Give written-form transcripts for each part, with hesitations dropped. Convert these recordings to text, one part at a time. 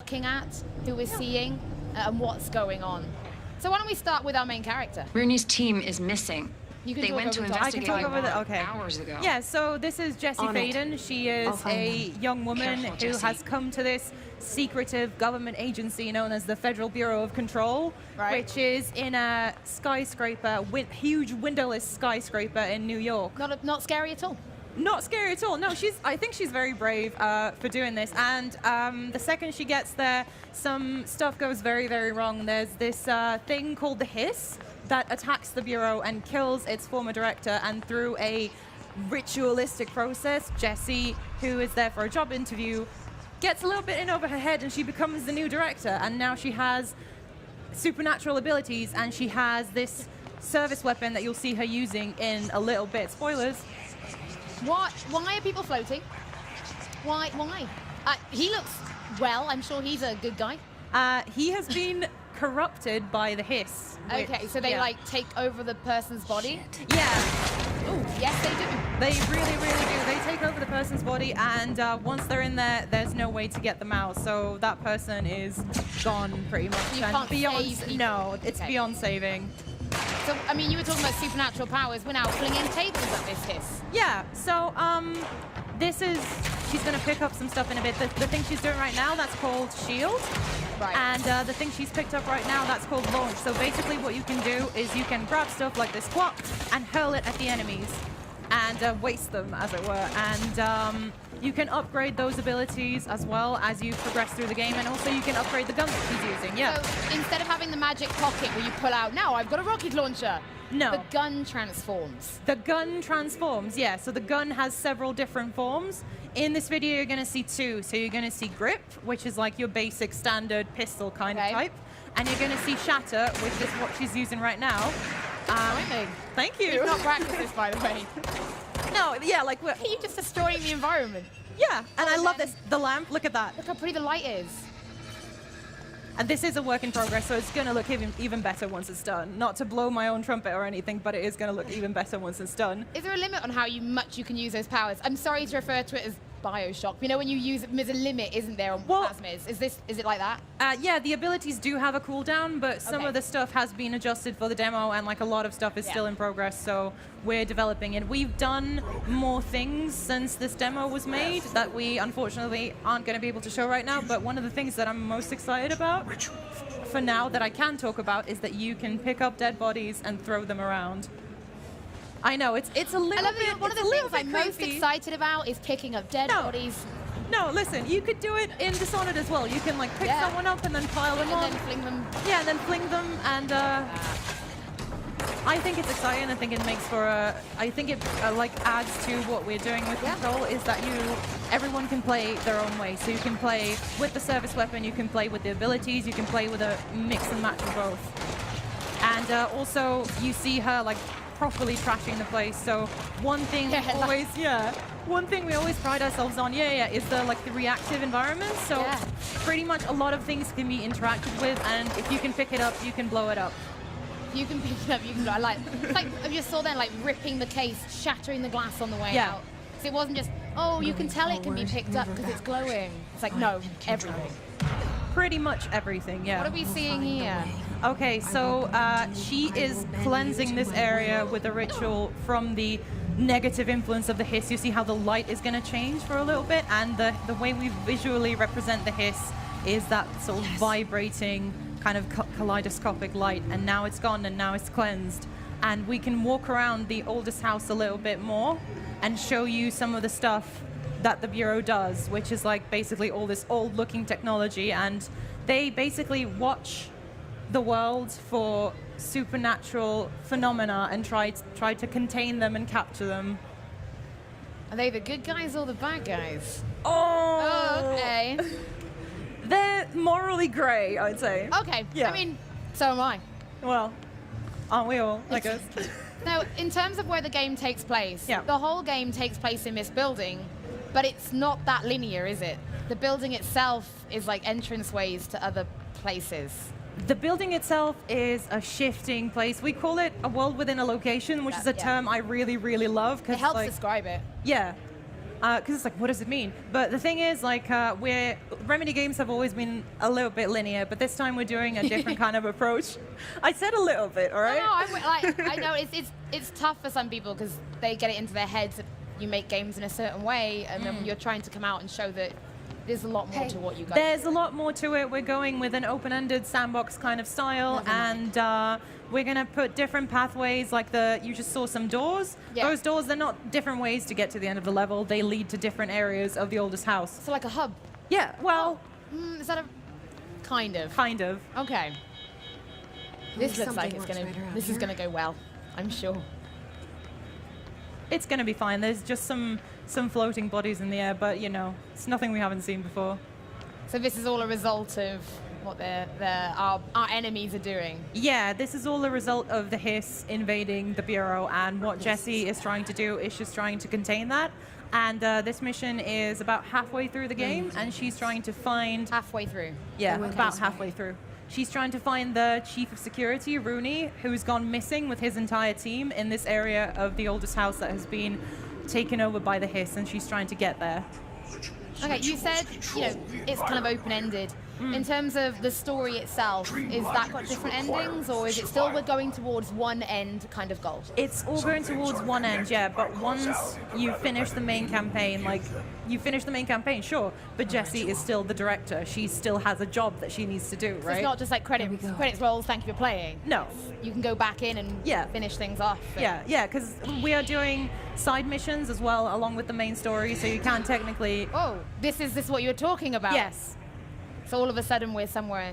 looking at, who we're seeing, and what's going on. So why don't we start with our main character? Rooney's team is missing. You can They talk went to over the top. investigate hours ago. Yeah, so this is Jesse Fadens. She is a young woman Careful, who has come to this secretive government agency known as the Federal Bureau of Control, which is in a skyscraper, huge windowless skyscraper in New York. Not scary at all. Not scary at all. No, I think she's very brave for doing this. And the second she gets there, some stuff goes very, very wrong. There's this thing called the Hiss that attacks the Bureau and kills its former director. And through a ritualistic process, Jessie, who is there for a job interview, gets a little bit in over her head and she becomes the new director. And now she has supernatural abilities and she has this service weapon that you'll see her using in a little bit. Spoilers. What? Why are people floating? Why? He looks well. I'm sure he's a good guy. He has been corrupted by the Hiss. Okay, so they like take over the person's body? Yeah. Ooh, yes, they do. They really, really do. They take over the person's body, and once they're in there, there's no way to get them out. So that person is gone, pretty much. You can't save people. No, it's beyond saving. So, I mean, you were talking about supernatural powers. We're now flinging tables at this Hiss. Yeah, so this is, she's going to pick up some stuff in a bit. The thing she's doing right now, that's called Shield. Right. And the thing she's picked up right now, that's called Launch. So basically what you can do is you can grab stuff like this quap and hurl it at the enemies and waste them, as it were. And you can upgrade those abilities as well as you progress through the game, and also you can upgrade the gun that she's using. Yeah. So instead of having the magic pocket where you pull out, now I've got a rocket launcher. No. The gun transforms. The gun transforms, yeah. So the gun has several different forms. In this video, you're going to see two. So you're going to see Grip, which is like your basic standard pistol kind of type. And you're going to see Shatter, which is what she's using right now. Thank you. We've not practiced this, by the way. No, yeah, like we're... You're just destroying the environment. Yeah, and I love this. The lamp, look at that. Look how pretty the light is. And this is a work in progress, so it's going to look even better once it's done. Not to blow my own trumpet or anything, but it is going to look even better once it's done. Is there a limit on how much you can use those powers? I'm sorry to refer to it as Bioshock. You know, when you use it, there's a limit, isn't there, on plasmids? Is it like that? Yeah, the abilities do have a cooldown, but some of the stuff has been adjusted for the demo, and like a lot of stuff is still in progress, so we're developing it. We've done more things since this demo was made that we unfortunately aren't going to be able to show right now, but one of the things that I'm most excited about for now that I can talk about is that you can pick up dead bodies and throw them around. I know, it's a little bit. One of the things I'm most excited about is picking up dead bodies. No, listen, you could do it in Dishonored as well. You can like pick someone up and then pile them on. And then fling them. Yeah, and then fling them, and I think it's exciting. I think it makes for a, I think it like adds to what we're doing with Control, is that everyone can play their own way. So you can play with the service weapon, you can play with the abilities, you can play with a mix and match of both. And also you see her like properly trashing the place. So one thing one thing we always pride ourselves on, is the reactive environment. So pretty much a lot of things can be interacted with, and if you can pick it up, you can blow it up. You can pick it up, you can blow it. Like you saw then, like ripping the case, shattering the glass on the way out. So it wasn't just, oh, you can tell it can be picked up because it's glowing. It's like, no, everything. Pretty much everything, yeah. What are we seeing here? Okay, so she is cleansing this area with a ritual from the negative influence of the Hiss. You see how the light is going to change for a little bit, and the way we visually represent the Hiss is that sort of vibrating kind of kaleidoscopic light, and now it's gone and now it's cleansed. And we can walk around the oldest house a little bit more and show you some of the stuff that the Bureau does, which is like basically all this old looking technology, and they basically watch the world for supernatural phenomena and try to contain them and capture them. Are they the good guys or the bad guys? Oh, okay. They're morally grey, I'd say. Okay, yeah. I mean, so am I. Well, aren't we all, I guess? Now, in terms of where the game takes place, the whole game takes place in this building, but it's not that linear, is it? The building itself is like entranceways to other places. The building itself is a shifting place. We call it a world within a location, which is a term I really, really love. It helps describe it. Yeah. Because it's like, what does it mean? But the thing is, like, Remedy games have always been a little bit linear, but this time we're doing a different kind of approach. I said a little bit, all right? No, I know it's tough for some people because they get it into their heads that you make games in a certain way, and then you're trying to come out and show that there's a lot more to what you guys There's do. a lot more to it. We're going with an open-ended sandbox kind of style, and we're going to put different pathways, like you just saw some doors. Yeah. Those doors, they're not different ways to get to the end of the level. They lead to different areas of the oldest house. So like a hub. Yeah, well... Is that a... Kind of. Kind of. Okay. This looks like it's going to... This is going to go well, I'm sure. It's going to be fine. There's just some floating bodies in the air, but, you know, it's nothing we haven't seen before. So this is all a result of what our enemies are doing? Yeah, this is all a result of the Hiss invading the Bureau, and what Jesse is trying to do is she's trying to contain that. And this mission is about halfway through the game, and she's trying to find... Halfway through? Yeah, about halfway through. She's trying to find the Chief of Security, Rooney, who's gone missing with his entire team in this area of the oldest house that has been taken over by the Hiss, and she's trying to get there. Okay, you said, you know, it's kind of open-ended. In terms of the story itself, is that got different endings, or is it still we're going towards one end kind of goal? It's all going towards one end, yeah, but once you finish the main campaign, sure, but Jesse is still the director. She still has a job that she needs to do, So right? it's not just like credits rolls, thank you for playing. No. You can go back in and finish things off. Yeah, because we are doing side missions as well along with the main story, so you can technically... Oh, this is what you were talking about? Yes. So all of a sudden we're somewhere...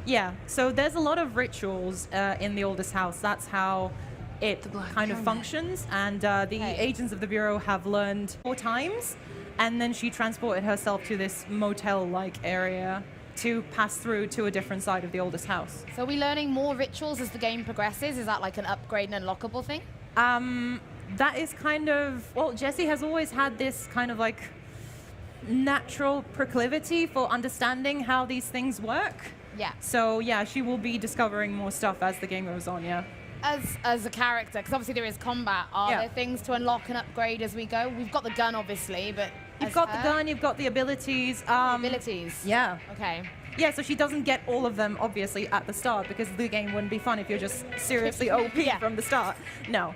Yeah, so there's a lot of rituals in the oldest house. That's how it kind of functions, and the agents of the Bureau have learned 4 times, and then she transported herself to this motel-like area to pass through to a different side of the oldest house. So are we learning more rituals as the game progresses? Is that like an upgrade and unlockable thing? That is kind of... Well, Jesse has always had this kind of like natural proclivity for understanding how these things work. Yeah. So yeah, she will be discovering more stuff as the game goes on, yeah. As a character, because obviously there is combat, are there things to unlock and upgrade as we go? We've got the gun, obviously, but... You've got the gun, you've got the abilities. Abilities? Yeah. Okay. Yeah, so she doesn't get all of them, obviously, at the start, because the game wouldn't be fun if you're just seriously OP from the start. No.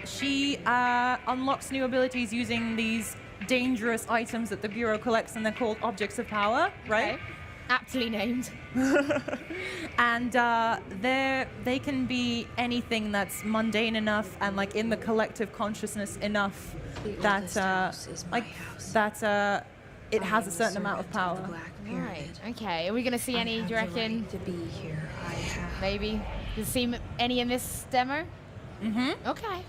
She unlocks new abilities using these dangerous items that the Bureau collects, and they're called objects of power, right? Okay. Aptly named. And they can be anything that's mundane enough and like in the collective consciousness enough that it has a certain amount of power. Right. Okay. Are we going to see any? Do you reckon? To be here, I have. Maybe. Does it seem any in this demo? Mm-hmm. Okay.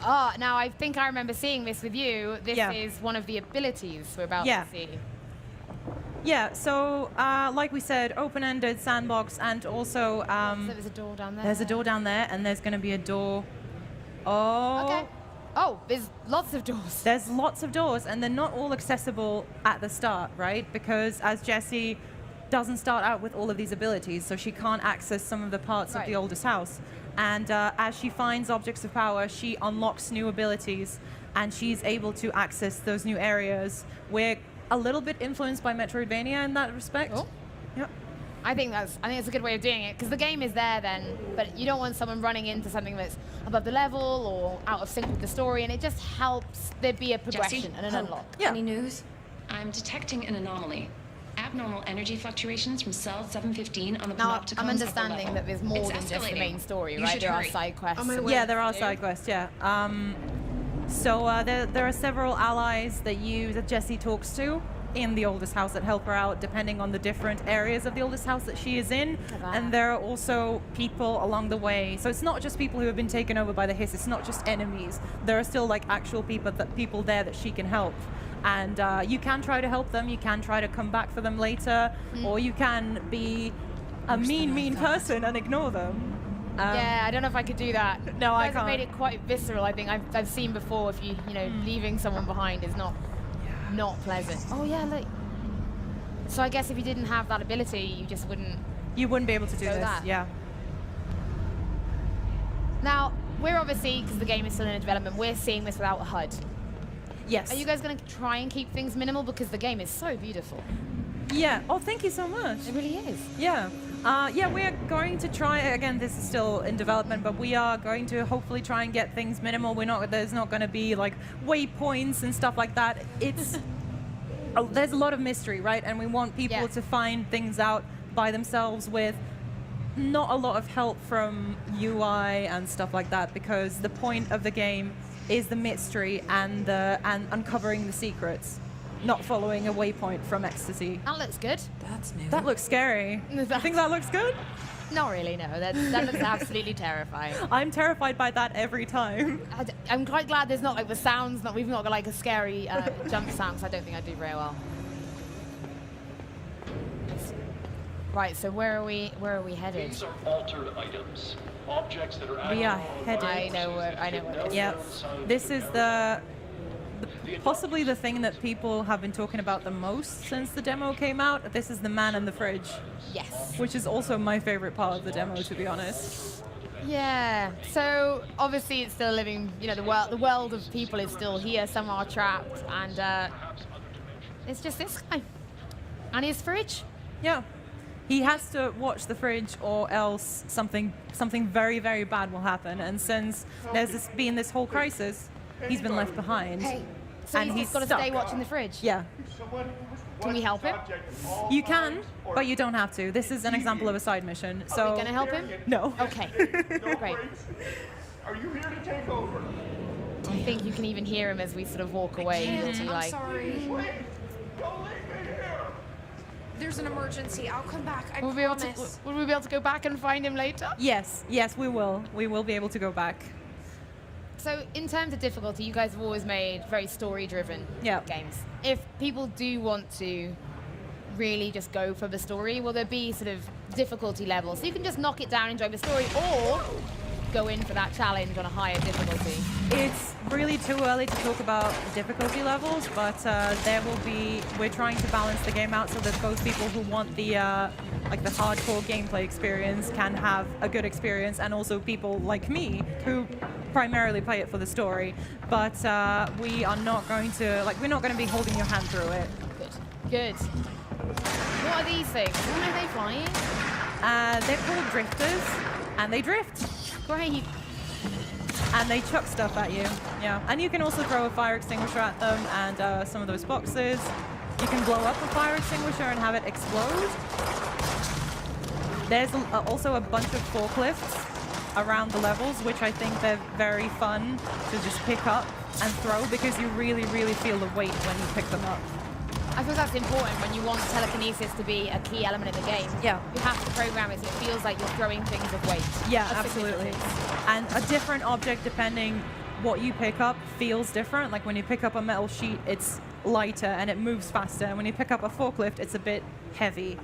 Oh, now I think I remember seeing this with you. This is one of the abilities we're about to see. Yeah, so like we said, open-ended sandbox, and also... so there's a door down there. There's a door down there, and there's going to be a door... Oh. Okay. Oh, there's lots of doors. There's lots of doors, and they're not all accessible at the start, right? Because as Jesse doesn't start out with all of these abilities, so she can't access some of the parts of the oldest house. And as she finds objects of power, she unlocks new abilities, and she's able to access those new areas. We're a little bit influenced by Metroidvania in that respect. Oh. Yep. I think it's a good way of doing it, because the game is there then, but you don't want someone running into something that's above the level or out of sync with the story, and it just helps there be a progression Jesse? and an unlock. Yeah. Any news? I'm detecting an anomaly. Abnormal energy fluctuations from cell 715 on the Panopticon's Now, I'm upper understanding level. that there's more It's than just the escalating. main story, You right? should There are hurry. side quests. Yeah, there are side quests, yeah. So there are several allies that Jesse talks to in the oldest house that help her out depending on the different areas of the oldest house that she is in. And there are also people along the way. So it's not just people who have been taken over by the Hiss, it's not just enemies. There are still like actual people there that she can help. And you can try to help them, you can try to come back for them later, or you can be a mean person and ignore them. Yeah, I don't know if I could do that. No, I You guys have can't. made it quite visceral. I think I've seen before. If you leaving someone behind is not pleasant. Oh yeah, look. So I guess if you didn't have that ability, you just wouldn't. You wouldn't be able to do So this, that. yeah. Now we're obviously, because the game is still in development, we're seeing this without a HUD. Yes. Are you guys going to try and keep things minimal? Because the game is so beautiful. Yeah. Oh, thank you so much. It really is. Yeah. Yeah, we are going to try, again, this is still in development, but we are going to hopefully try and get things minimal. There's not going to be like waypoints and stuff like that. It's, there's a lot of mystery, right? And we want people to find things out by themselves with not a lot of help from UI and stuff like that, because the point of the game is the mystery and uncovering the secrets, not following a waypoint from ecstasy. That looks good. That's new. That looks scary. You think that looks good? Not really, no. That looks absolutely terrifying. I'm terrified by that every time. I'm quite glad there's not like the sounds, we've not got like a scary jump sound, because I don't think I do very well. Right, so where are we headed? These are altered items. Objects that are We are headed. I know where it is. Yep. This is possibly the thing that people have been talking about the most since the demo came out. This is the man in the fridge. Yes. Which is also my favorite part of the demo, to be honest. Yeah. So obviously it's still living, the world of people is still here. Some are trapped, and it's just this guy and his fridge. Yeah. He has to watch the fridge, or else something very, very bad will happen. And since there's been this whole crisis, he's been left behind. So and he's got to stay watching the fridge. Yeah. Can we help him? You can, but you don't have to. This is an example of a side mission. So Are we going to help him? No. Okay. Great. Are you here to take over? I think you can even hear him as we sort of walk away. I'm sorry. Don't leave me here. There's an emergency. I'll come back. I Will promise. we be able to go back and find him later? Yes, we will. We will be able to go back. So in terms of difficulty, you guys have always made very story-driven games. If people do want to really just go for the story, will there be sort of difficulty levels? So you can just knock it down, enjoy the story, or go in for that challenge on a higher difficulty? It's really too early to talk about difficulty levels, but we're trying to balance the game out so that both people who want the hardcore gameplay experience can have a good experience, and also people like me who primarily play it for the story. But we are not going to, we're not going to be holding your hand through it. Good. What are these things? Are they flying? They're called drifters, and they drift. Great. And they chuck stuff at you. Yeah. And you can also throw a fire extinguisher at them, and some of those boxes. You can blow up a fire extinguisher and have it explode. There's also a bunch of forklifts around the levels, which I think they're very fun to just pick up and throw, because you really, really feel the weight when you pick them up. I suppose that's important when you want telekinesis to be a key element of the game. Yeah. You have to program it so it feels like you're throwing things of weight. Yeah, absolutely. And a different object, depending what you pick up, feels different. Like when you pick up a metal sheet, it's lighter and it moves faster. And when you pick up a forklift, it's a bit heavy.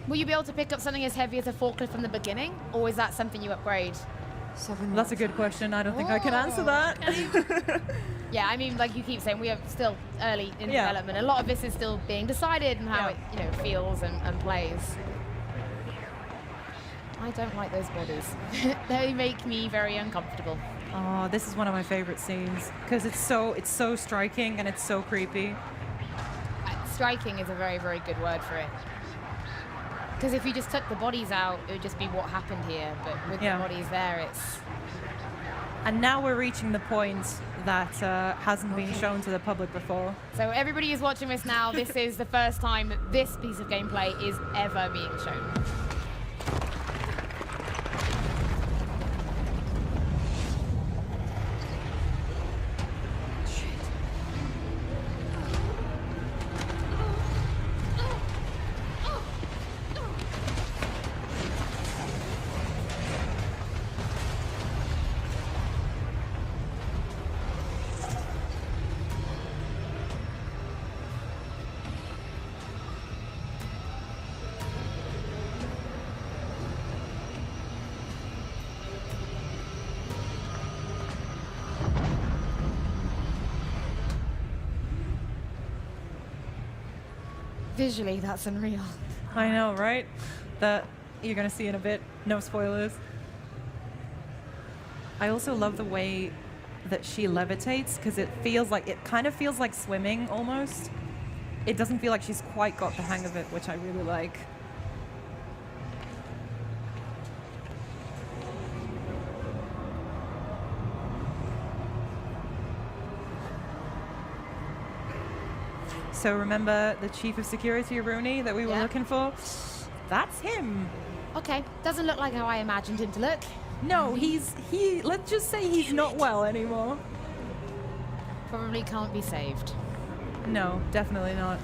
Will you be able to pick up something as heavy as a forklift from the beginning, or is that something you upgrade? That's a good question. I don't think I can answer that. Yeah, I mean, like you keep saying, we are still early in development. A lot of this is still being decided and how it, feels and plays. I don't like those bodies. They make me very uncomfortable. Oh, this is one of my favorite scenes because it's so striking and it's so creepy. Striking is a very, very good word for it. Because if you just took the bodies out, it would just be what happened here. But with the bodies there, it's... And now we're reaching the point that hasn't been shown to the public before. So everybody who's watching this now, this is the first time that this piece of gameplay is ever being shown. Visually, that's unreal. I know, right? That you're going to see in a bit. No spoilers. I also love the way that she levitates, because it kind of feels like swimming almost. It doesn't feel like she's quite got the hang of it, which I really like. So remember the chief of security, Rooney, that we were looking for? That's him. Okay, doesn't look like how I imagined him to look. No, let's just say he's not well anymore. Probably can't be saved. No, definitely not.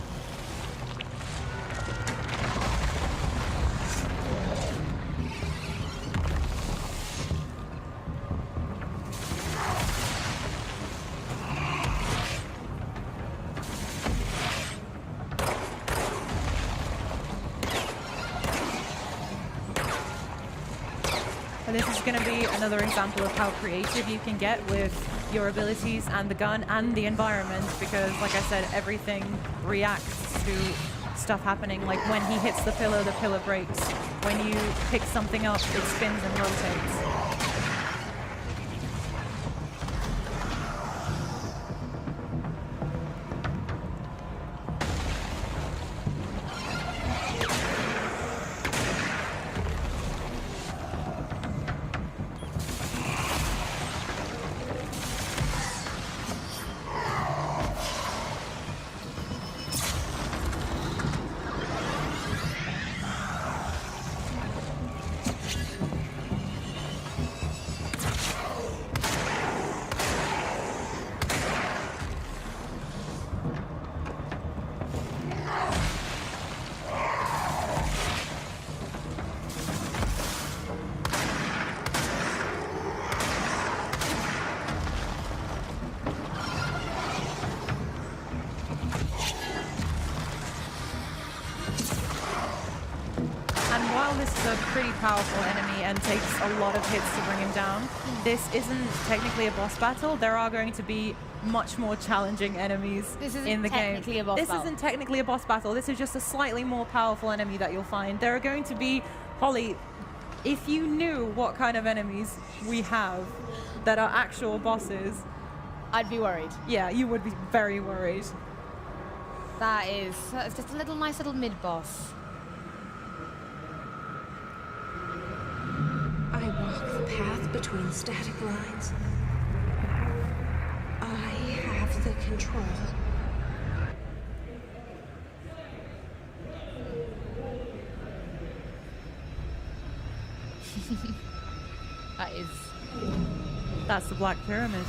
And this is going to be another example of how creative you can get with your abilities and the gun and the environment, because, like I said, everything reacts to stuff happening. Like when he hits the pillar breaks. When you pick something up, it spins and rotates. Pretty powerful enemy and takes a lot of hits to bring him down. This isn't technically a boss battle. There are going to be much more challenging enemies in the game. This isn't technically a boss battle. This is just a slightly more powerful enemy that you'll find. There are going to be, Holly, if you knew what kind of enemies we have that are actual bosses, I'd be worried. Yeah, you would be very worried. That's just a nice little mid-boss. I walk the path between static lines. I have the control. That is... That's the Black Pyramid.